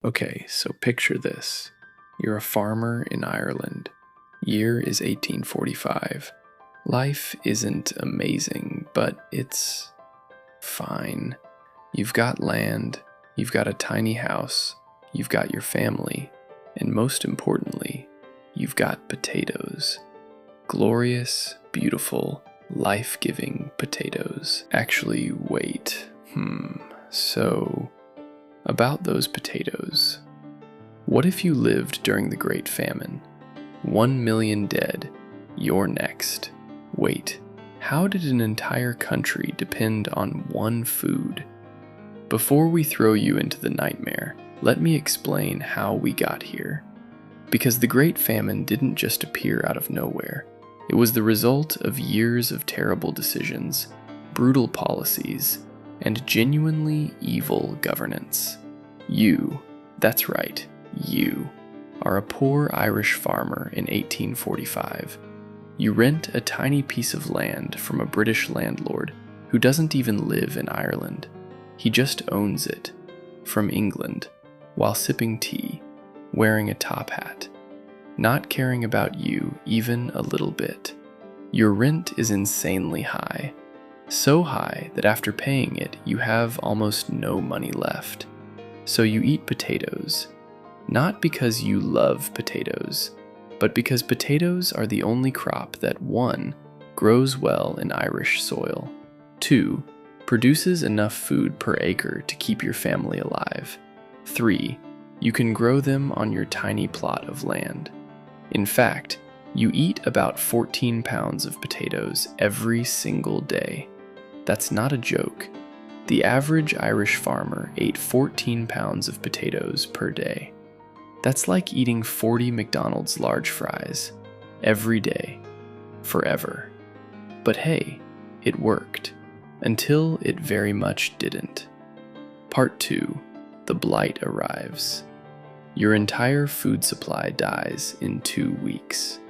Okay, so picture this. You're a farmer in Ireland. Year is 1845. Life isn't amazing, but it's fine. You've got land, you've got a tiny house, you've got your family, and most importantly, you've got potatoes. Glorious, beautiful, life-giving potatoes. Actually, wait. So, about those potatoes. What if you lived during the Great Famine? 1 million dead. You're next. Wait, how did an entire country depend on one food? Before we throw you into the nightmare, let me explain how we got here. Because the Great Famine didn't just appear out of nowhere. It was the result of years of terrible decisions, brutal policies, and genuinely evil governance. You, that's right, you, are a poor Irish farmer in 1845. You rent a tiny piece of land from a British landlord who doesn't even live in Ireland. He just owns it, from England, while sipping tea, wearing a top hat, not caring about you even a little bit. Your rent is insanely high, so high that after paying it, you have almost no money left. So you eat potatoes, not because you love potatoes, but because potatoes are the only crop that 1. Grows well in Irish soil, 2. Produces enough food per acre to keep your family alive, 3. You can grow them on your tiny plot of land. In fact, you eat about 14 pounds of potatoes every single day. That's not a joke. The average Irish farmer ate 14 pounds of potatoes per day. That's like eating 40 McDonald's large fries every day, forever. But hey, it worked, until it very much didn't. Part 2, the blight arrives. Your entire food supply dies in 2 weeks.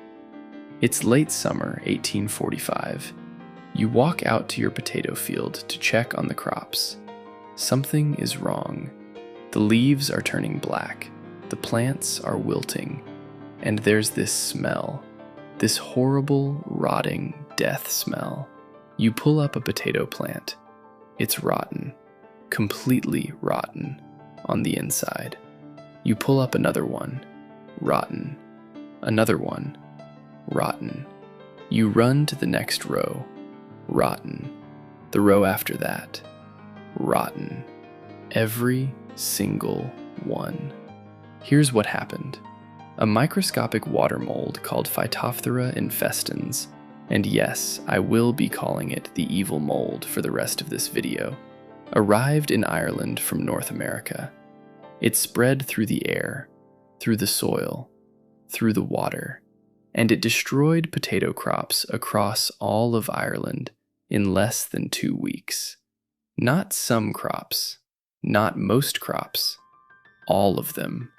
It's late summer 1845. You walk out to your potato field to check on the crops. Something is wrong. The leaves are turning black, the plants are wilting, and there's this smell, this horrible, rotting death smell. You pull up a potato plant. It's rotten, completely rotten on the inside. You pull up another one, rotten. Another one, rotten. You run to the next row, rotten. The row after that, rotten. Every single one. Here's what happened. A microscopic water mold called Phytophthora infestans, and yes, I will be calling it the evil mold for the rest of this video, arrived in Ireland from North America. It spread through the air, through the soil, through the water, and it destroyed potato crops across all of Ireland in less than 2 weeks. Not some crops, not most crops, all of them.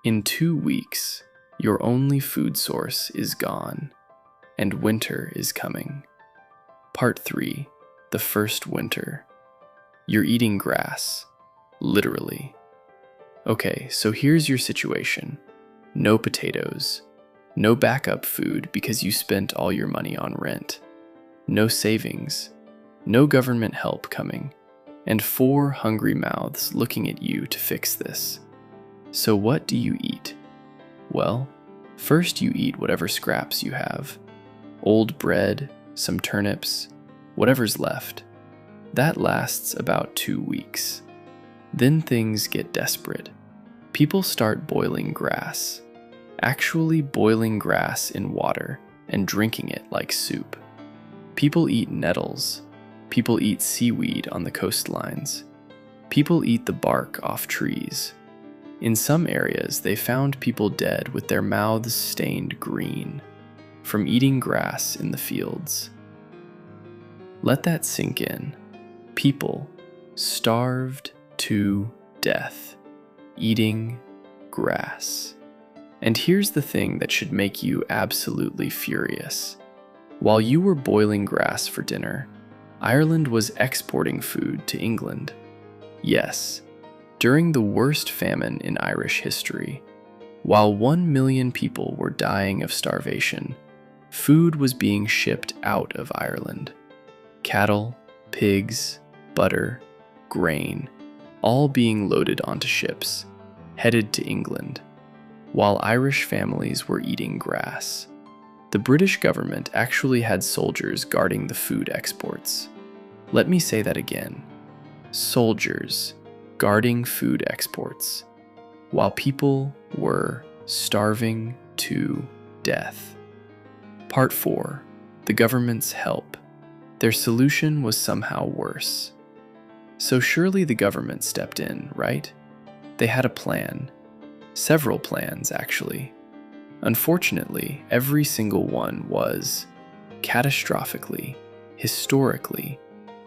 In 2 weeks, your only food source is gone, and winter is coming. Part 3, the first winter. You're eating grass, literally. Okay, so here's your situation. No potatoes, no backup food because you spent all your money on rent, no savings, no government help coming, and 4 hungry mouths looking at you to fix this. So what do you eat? Well, first you eat whatever scraps you have. Old bread, some turnips, whatever's left. That lasts about 2 weeks. Then things get desperate. People start boiling grass. Actually boiling grass in water and drinking it like soup. People eat nettles. People eat seaweed on the coastlines. People eat the bark off trees. In some areas, they found people dead with their mouths stained green from eating grass in the fields. Let that sink in. People starved to death, eating grass. And here's the thing that should make you absolutely furious. While you were boiling grass for dinner, Ireland was exporting food to England. Yes, During the worst famine in Irish history, while 1 million people were dying of starvation, food was being shipped out of Ireland. Cattle, pigs, butter, grain, all being loaded onto ships, headed to England, while Irish families were eating grass. The British government actually had soldiers guarding the food exports. Let me say that again. Soldiers guarding food exports, while people were starving to death. Part 4. The government's help. Their solution was somehow worse. So surely the government stepped in, right? They had a plan. Several plans, actually. Unfortunately, every single one was catastrophically, historically,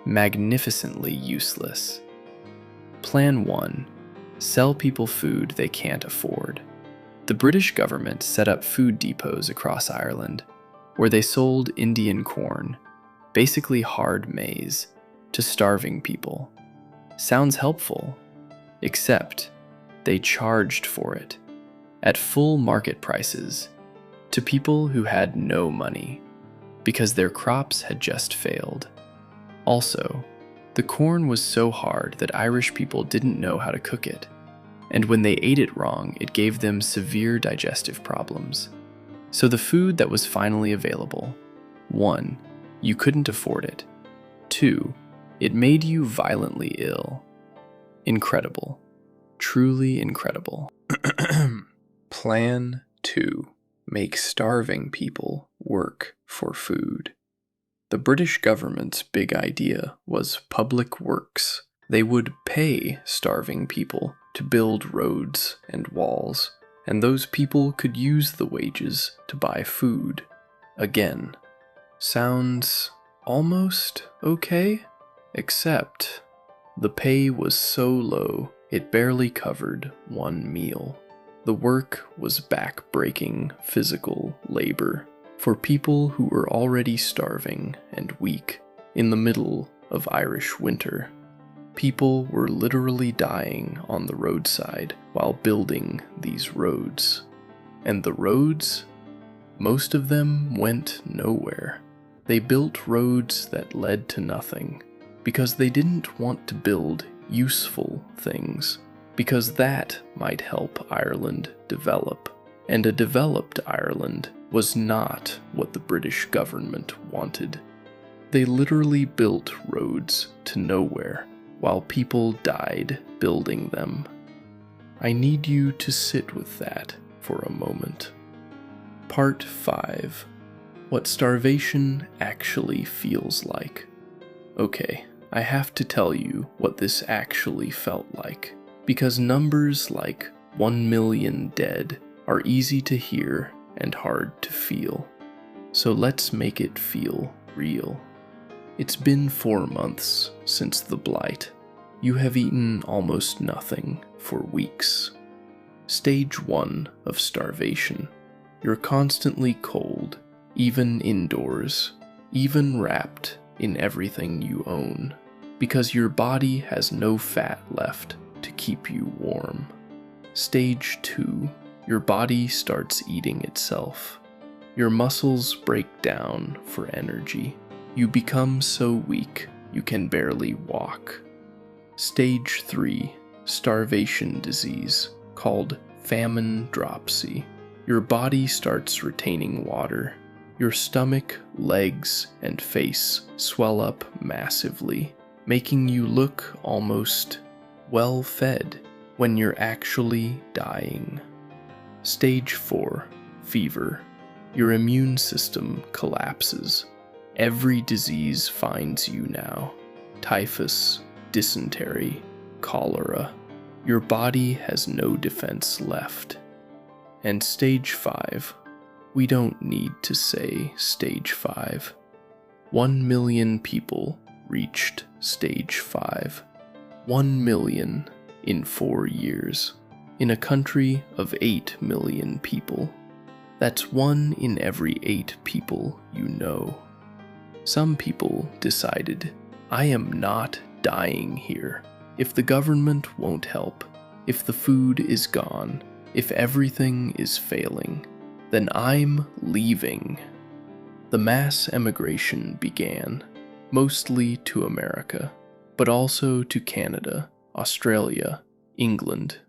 magnificently useless. Plan 1. Sell people food they can't afford. The British government set up food depots across Ireland, where they sold Indian corn, basically hard maize, to starving people. Sounds helpful, except they charged for it, at full market prices, to people who had no money, because their crops had just failed. Also, the corn was so hard that Irish people didn't know how to cook it, and when they ate it wrong, it gave them severe digestive problems. So the food that was finally available: 1. You couldn't afford it. 2. It made you violently ill. Incredible. Truly incredible. Plan 2. Make starving people work for food. The British government's big idea was public works. They would pay starving people to build roads and walls, and those people could use the wages to buy food. Again, sounds almost okay, except the pay was so low it barely covered one meal. The work was back-breaking physical labor for people who were already starving and weak in the middle of Irish winter. People were literally dying on the roadside while building these roads. And the roads? Most of them went nowhere. They built roads that led to nothing, because they didn't want to build useful things, because that might help Ireland develop. And a developed Ireland was not what the British government wanted. They literally built roads to nowhere, while people died building them. I need you to sit with that for a moment. Part 5. What starvation actually feels like. Okay, I have to tell you what this actually felt like, because numbers like 1 million dead are easy to hear and hard to feel. So let's make it feel real. It's been 4 months since the blight. You have eaten almost nothing for weeks. Stage 1 of starvation. You're constantly cold, even indoors, even wrapped in everything you own, because your body has no fat left to keep you warm. Stage 2. Your body starts eating itself. Your muscles break down for energy. You become so weak you can barely walk. Stage 3. Starvation disease, called famine dropsy. Your body starts retaining water. Your stomach, legs, and face swell up massively, making you look almost well-fed when you're actually dying. Stage 4. Fever. Your immune system collapses. Every disease finds you now. Typhus, dysentery, cholera. Your body has no defense left. And Stage 5. We don't need to say Stage 5. 1 million people reached Stage 5. 1 million in 4 years. In a country of 8 million people. That's 1 in every 8 people you know. Some people decided, I am not dying here. If the government won't help, if the food is gone, if everything is failing, then I'm leaving. The mass emigration began, mostly to America, but also to Canada, Australia, England.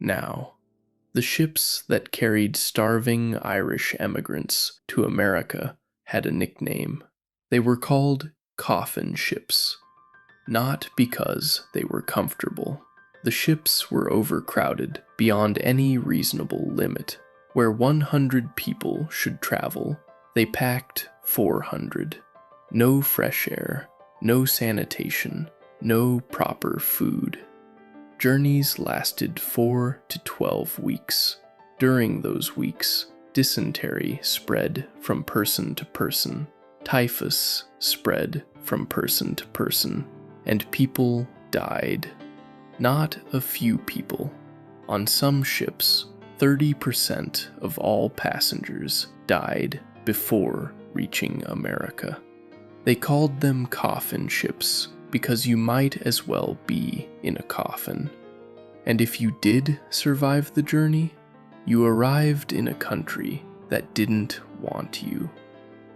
Now, the ships that carried starving Irish emigrants to America had a nickname. They were called coffin ships. Not because they were comfortable. The ships were overcrowded beyond any reasonable limit. Where 100 people should travel, they packed 400. No fresh air, no sanitation, no proper food. Journeys lasted 4 to 12 weeks. During those weeks, dysentery spread from person to person, typhus spread from person to person, and people died. Not a few people. On some ships, 30% of all passengers died before reaching America. They called them coffin ships because you might as well be in a coffin. And if you did survive the journey, you arrived in a country that didn't want you.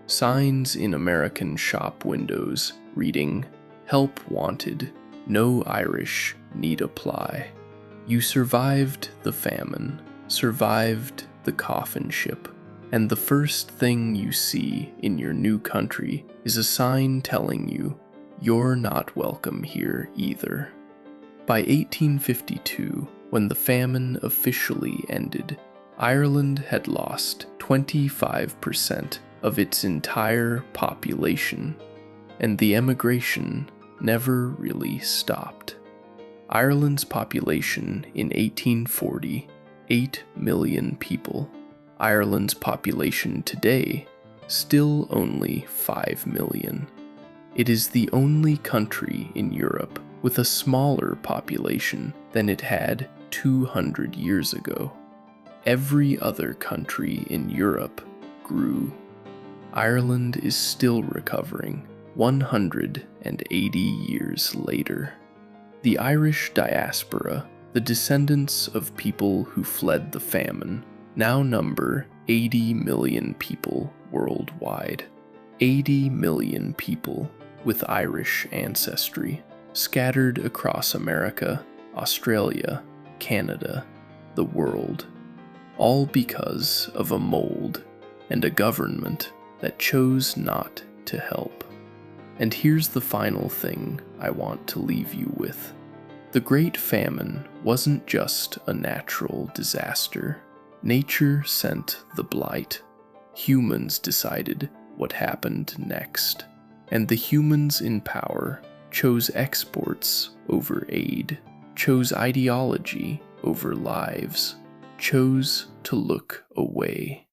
Signs in American shop windows reading, "Help wanted, no Irish need apply." You survived the famine, survived the coffin ship, and the first thing you see in your new country is a sign telling you you're not welcome here either. By 1852, when the famine officially ended, Ireland had lost 25% of its entire population, and the emigration never really stopped. Ireland's population in 1840, 8 million people. Ireland's population today, still only 5 million. It is the only country in Europe with a smaller population than it had 200 years ago. Every other country in Europe grew. Ireland is still recovering 180 years later. The Irish diaspora, the descendants of people who fled the famine, now number 80 million people worldwide. 80 million people with Irish ancestry, scattered across America, Australia, Canada, the world, all because of a mold and a government that chose not to help. And here's the final thing I want to leave you with. The Great Famine wasn't just a natural disaster. Nature sent the blight. Humans decided what happened next. And the humans in power chose exports over aid, chose ideology over lives, chose to look away.